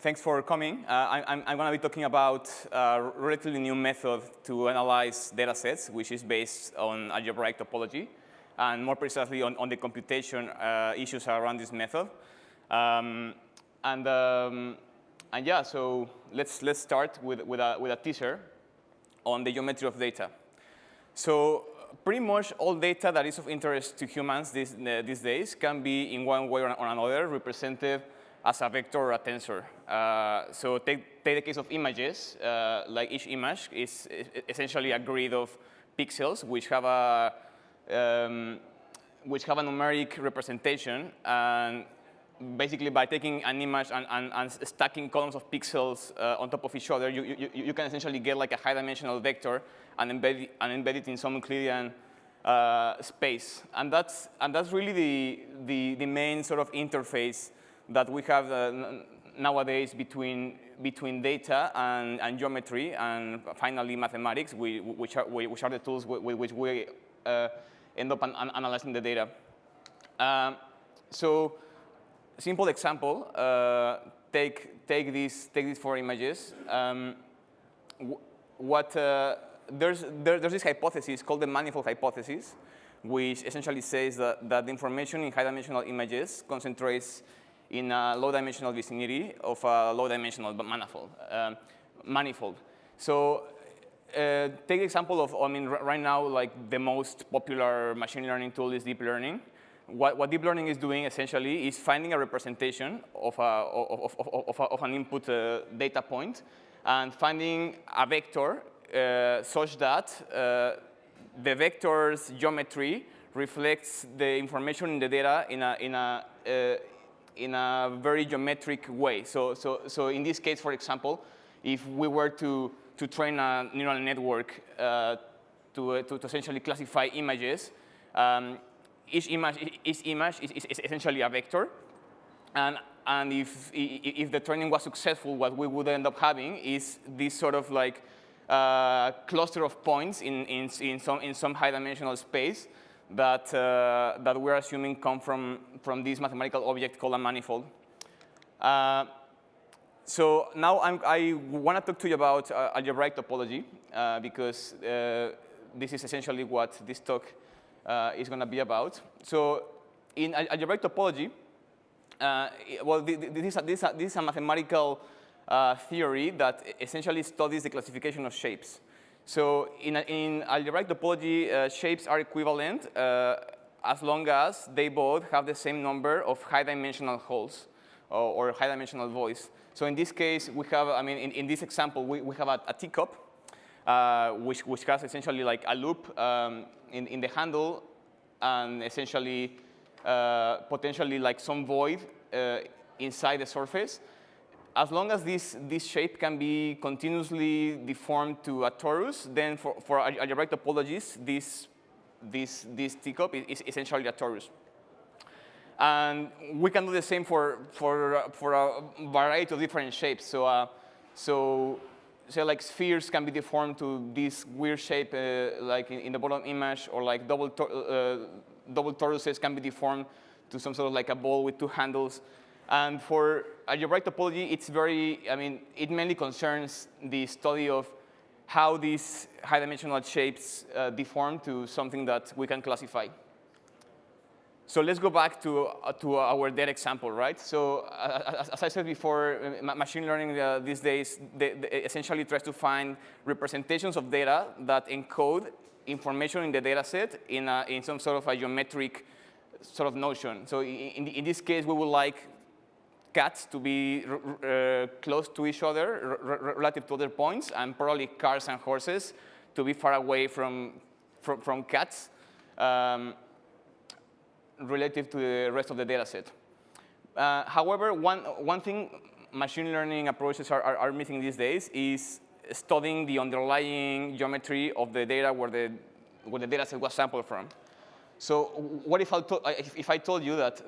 Thanks for coming. I'm going to be talking about a relatively new method to analyze data sets, which is based on algebraic topology, and more precisely on the computation issues around this method. And yeah, so let's start with a teaser on the geometry of data. So pretty much all data that is of interest to humans these days can be in one way or another represented as a vector or a tensor. So take the case of images. Like each image is essentially a grid of pixels which have a numeric representation. And basically, by taking an image and stacking columns of pixels on top of each other, you can essentially get like a high-dimensional vector and embed it in some Euclidean space. And that's really the main sort of interface that we have nowadays between data and geometry and finally mathematics, which are the tools with which we end up analyzing the data. So simple example, take these 4 images. There's this hypothesis called the Manifold Hypothesis, which essentially says that the information in high-dimensional images concentrates in a low-dimensional vicinity of a low-dimensional manifold. So take the example of, right now, like the most popular machine learning tool is deep learning. What deep learning is doing essentially is finding a representation of an input data point and finding a vector such that the vector's geometry reflects the information in the data in a very geometric way. So in this case, for example, if we were to train a neural network to essentially classify images, each image is essentially a vector, and if the training was successful, what we would end up having is this sort of like cluster of points in some high-dimensional space that we're assuming come from this mathematical object called a manifold. So now I want to talk to you about algebraic topology because this is essentially what this talk is going to be about. So in algebraic topology, this is a mathematical theory that essentially studies the classification of shapes. So in algebraic topology, shapes are equivalent as long as they both have the same number of high-dimensional holes or high-dimensional voids. So in this case, we have, in this example, we have a teacup, which has essentially like a loop in the handle and essentially potentially like some void inside the surface. As long as this shape can be continuously deformed to a torus, then for algebraic topologies, this teacup is essentially a torus. And we can do the same for a variety of different shapes. So say like spheres can be deformed to this weird shape like in the bottom image, or like double toruses can be deformed to some sort of like a ball with 2 handles. And for algebraic topology, it's it mainly concerns the study of how these high-dimensional shapes deform to something that we can classify. So let's go back to our data example, right? So as I said before, machine learning these days they essentially tries to find representations of data that encode information in the data set in some sort of a geometric sort of notion. So in this case, we would like cats to be close to each other relative to other points, and probably cars and horses to be far away from cats relative to the rest of the data set. However, one thing machine learning approaches are missing these days is studying the underlying geometry of the data where the data set was sampled from. So what if I told you that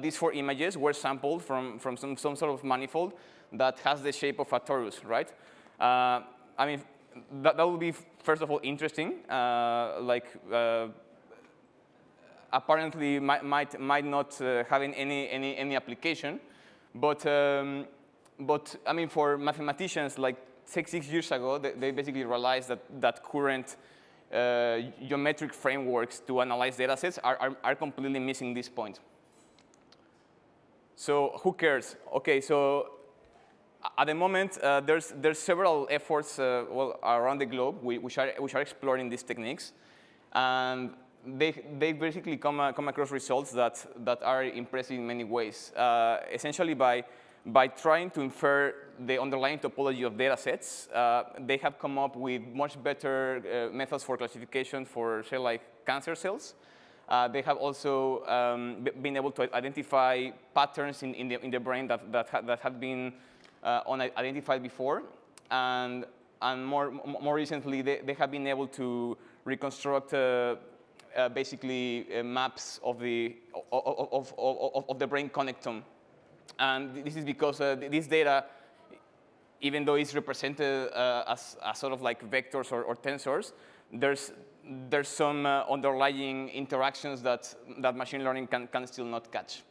these 4 images were sampled from some sort of manifold that has the shape of a torus, right? That would be, first of all, interesting. Apparently might not have any application, but but I mean, for mathematicians, like 6 years ago, they basically realized that current geometric frameworks to analyze data sets are completely missing this point. So who cares? OK, so at the moment, there's several efforts around the globe which are exploring these techniques. And they basically come across results that are impressive in many ways. Essentially, by trying to infer the underlying topology of data sets, they have come up with much better methods for classification for, say, like cancer cells. They have also been able to identify patterns in the brain that have been unidentified before. And more recently, they have been able to reconstruct basically maps of the brain connectome. And this is because this data, even though it's represented as sort of like vectors or tensors, there's some underlying interactions that machine learning can still not catch.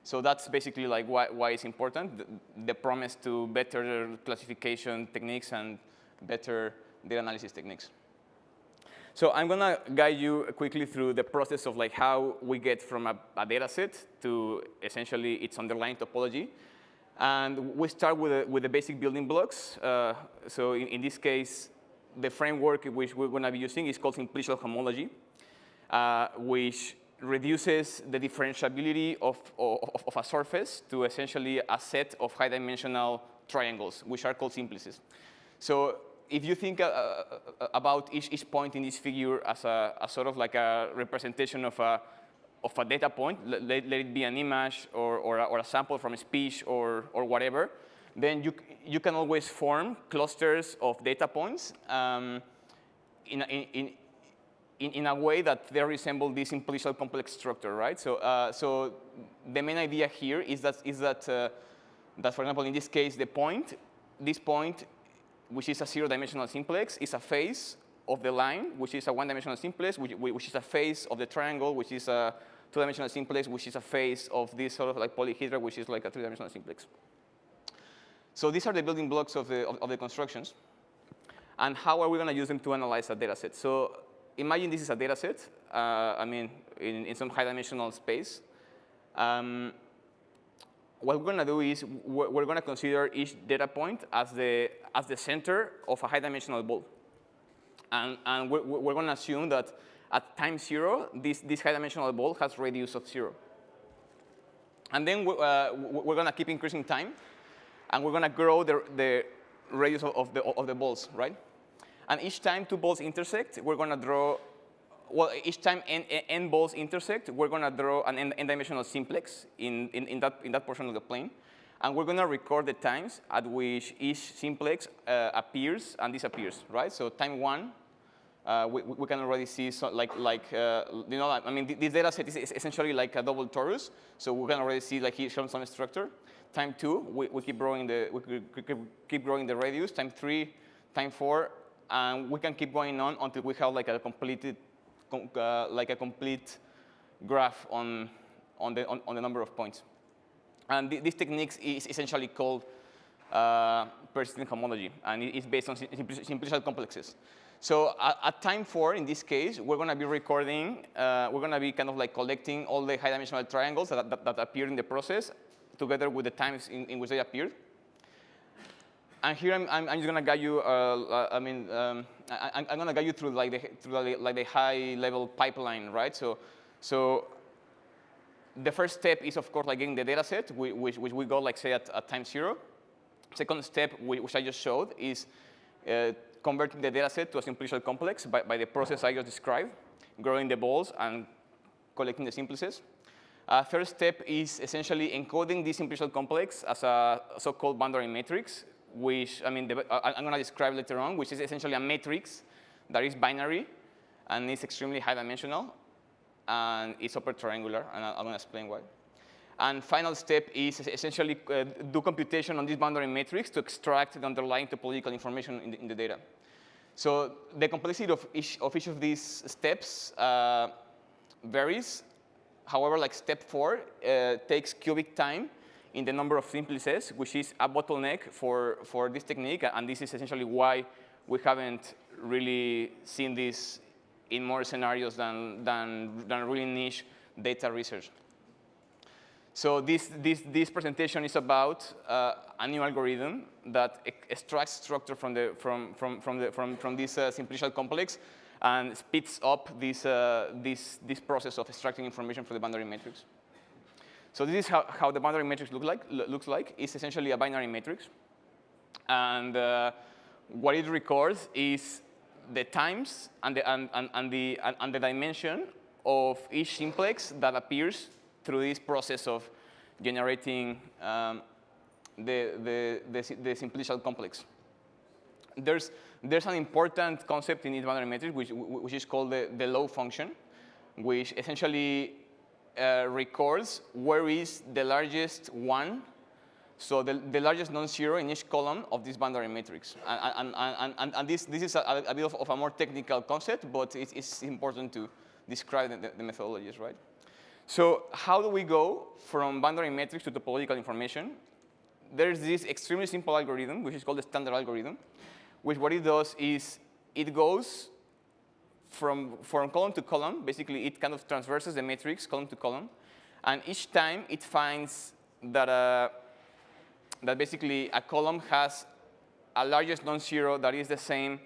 So that's basically like why it's important, the promise to better classification techniques and better data analysis techniques. So I'm going to guide you quickly through the process of like how we get from a data set to essentially its underlying topology. And we start with the basic building blocks. So in this case, the framework which we're going to be using is called simplicial homology, which reduces the differentiability of a surface to essentially a set of high-dimensional triangles, which are called simplices. So if you think about each point in this figure as a sort of like a representation of a data point, let it be an image or a sample from a speech or whatever, then you can always form clusters of data points in a way that they resemble this simplicial complex structure, right? So the main idea here is that for example, in this case, this point, which is a zero-dimensional simplex, is a face of the line, which is a one-dimensional simplex, which is a face of the triangle, which is a two-dimensional simplex, which is a face of this sort of like polyhedra, which is like a three-dimensional simplex. So these are the building blocks of the constructions. And how are we going to use them to analyze a data set? So imagine this is a data set, I mean, in some high-dimensional space. What we're going to do is we're going to consider each data point as the center of a high-dimensional ball. And we're going to assume that at time 0, this high-dimensional ball has radius of 0. And then we're going to keep increasing time. And we're going to grow the radius of the balls, right? And each time 2 balls intersect, we're going to draw, well, each time n balls intersect, we're going to draw an n-dimensional simplex in that portion of the plane. And we're going to record the times at which each simplex appears and disappears, right? So time 1, we can already see, so you know, I mean, this data set is essentially like a double torus. So we can already see like here shown some structure. Time 2, we keep growing the radius. Time 3, time 4, and we can keep going on until we have like a complete graph on the number of points. And this technique is essentially called persistent homology, and it's based on simplicial complexes. So at time 4, in this case, we're going to be recording. We're going to be kind of like collecting all the high-dimensional triangles that appear in the process, together with the times in which they appeared. And here I'm just going to guide you. I'm going to guide you through the high-level pipeline, right? So the first step is, of course, like getting the data set, which we got, like, say, at time 0. Second step, which I just showed, is converting the data set to a simplicial complex by the process I just described, growing the balls and collecting the simplices. Third step is essentially encoding this simplicial complex as a so-called boundary matrix, which I'm going to describe later on, which is essentially a matrix that is binary and is extremely high-dimensional, and it's upper triangular, and I'm going to explain why. And final step is essentially do computation on this boundary matrix to extract the underlying topological information in the data. So the complexity of each of these steps varies. However, like step 4 takes cubic time in the number of simplices, which is a bottleneck for this technique, and this is essentially why we haven't really seen this in more scenarios than really niche data research. So this presentation is about a new algorithm that extracts structure from this simplicial complex and speeds up this process of extracting information from the boundary matrix. So this is how the boundary matrix looks like. It's essentially a binary matrix, and what it records is the times and the dimension of each simplex that appears through this process of generating the simplicial complex. There's an important concept in this boundary matrix, which is called the low function, which essentially records where is the largest one, so the largest non-zero in each column of this boundary matrix. And this is a bit of a more technical concept, but it's important to describe the methodologies, right? So how do we go from boundary matrix to topological information? There's this extremely simple algorithm, which is called the standard algorithm, which what it does is it goes from column to column. Basically, it kind of traverses the matrix column to column. And each time, it finds that basically a column has a largest non-zero that is the same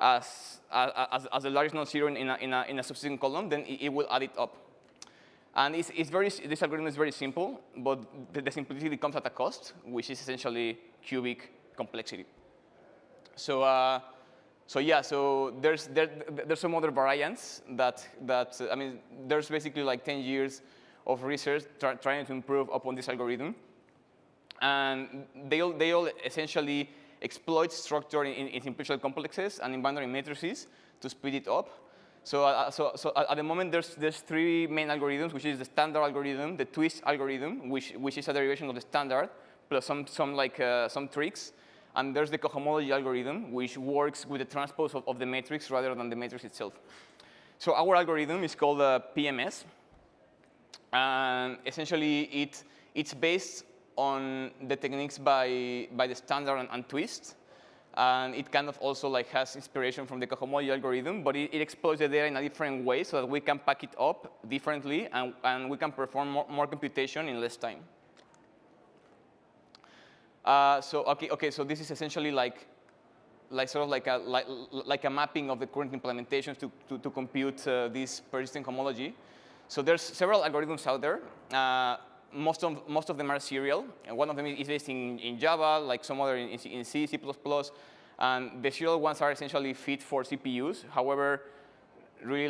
as the largest non-zero in a subsequent column, then it will add it up. And this algorithm is very simple, but the simplicity comes at a cost, which is essentially cubic complexity. So there's some other variants that I mean, there's basically like 10 years of research trying to improve upon this algorithm, and they all essentially exploit structure in simplicial complexes and in boundary matrices to speed it up. So at the moment, there's three main algorithms, which is the standard algorithm, the twist algorithm, which is a derivation of the standard, plus some tricks. And there's the cohomology algorithm, which works with the transpose of the matrix rather than the matrix itself. So our algorithm is called PMS. And essentially, it's based on the techniques by the standard and twist. And it kind of also like has inspiration from the cohomology algorithm, but it exploits the data in a different way so that we can pack it up differently and we can perform more computation in less time. So this is essentially like a mapping of the current implementations to compute this persistent homology. So there's several algorithms out there. Most of them are serial. And one of them is based in Java, like some other in C, C++. And the serial ones are essentially fit for CPUs. However, really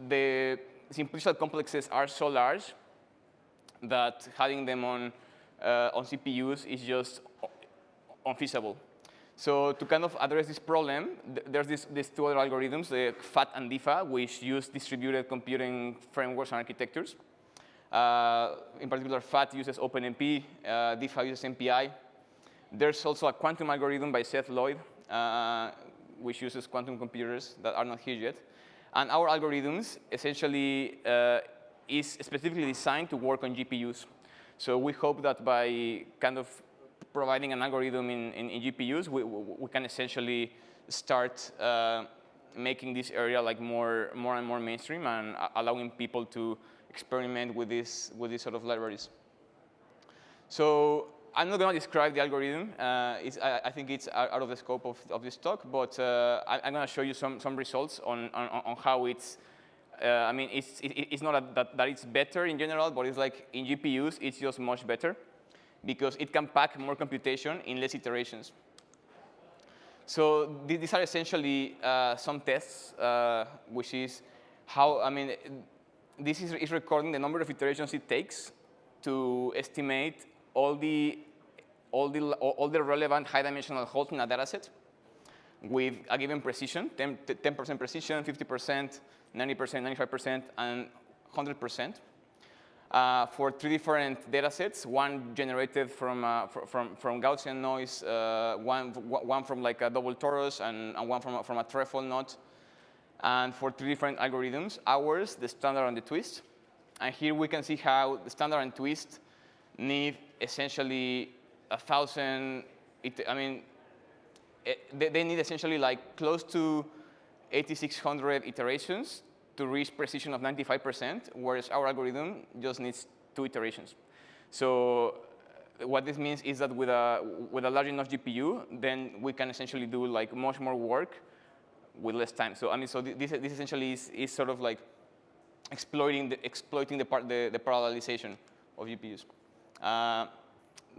the simplicial complexes are so large that having them on CPUs is just unfeasible. So to kind of address this problem, there's these two other algorithms, the FAT and DIFA, which use distributed computing frameworks and architectures. In particular, FAT uses OpenMP, DIFA uses MPI. There's also a quantum algorithm by Seth Lloyd, which uses quantum computers that are not here yet. And our algorithms essentially is specifically designed to work on GPUs. So we hope that by kind of providing an algorithm in GPUs, we can essentially start making this area like more and more mainstream and allowing people to experiment with these sort of libraries. So I'm not going to describe the algorithm. I think it's out of the scope of this talk, but I'm going to show you some results on how it's. I mean, it's not that it's better in general, but it's like in GPUs, it's just much better because it can pack more computation in less iterations. So these are essentially some tests, which is how, I mean, this is recording the number of iterations it takes to estimate all the relevant high-dimensional holes in a data set with a given precision, 10% precision, 50%, 90%, 95%, and 100%. For three different data sets, one generated from Gaussian noise, one from like a double torus, and one from a trefoil knot. And for three different algorithms, ours, the standard, and the twist. And here we can see how the standard and twist need essentially 1,000. I mean, they need essentially like close to 8,600 iterations to reach precision of 95%, whereas our algorithm just needs 2 iterations. So what this means is that with a large enough GPU, then we can essentially do like much more work with less time. So I mean, so this essentially is sort of like exploiting the parallelization of GPUs.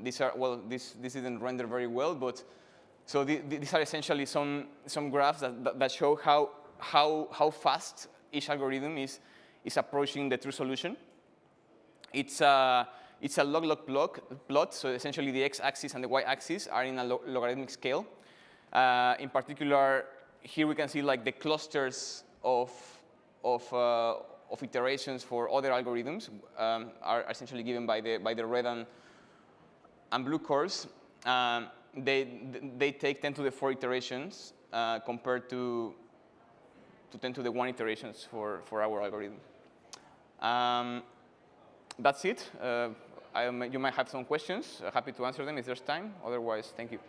This didn't render very well, but so these are essentially some graphs that show how fast each algorithm is approaching the true solution. It's a log-log plot, so essentially the x-axis and the y-axis are in a logarithmic scale. In particular, here we can see like the clusters of iterations for other algorithms are essentially given by the red and blue curves. They take 10 to the 4 iterations compared to 10 to the 1 iterations for our algorithm. That's it. You might have some questions. Happy to answer them if there's time. Otherwise, thank you.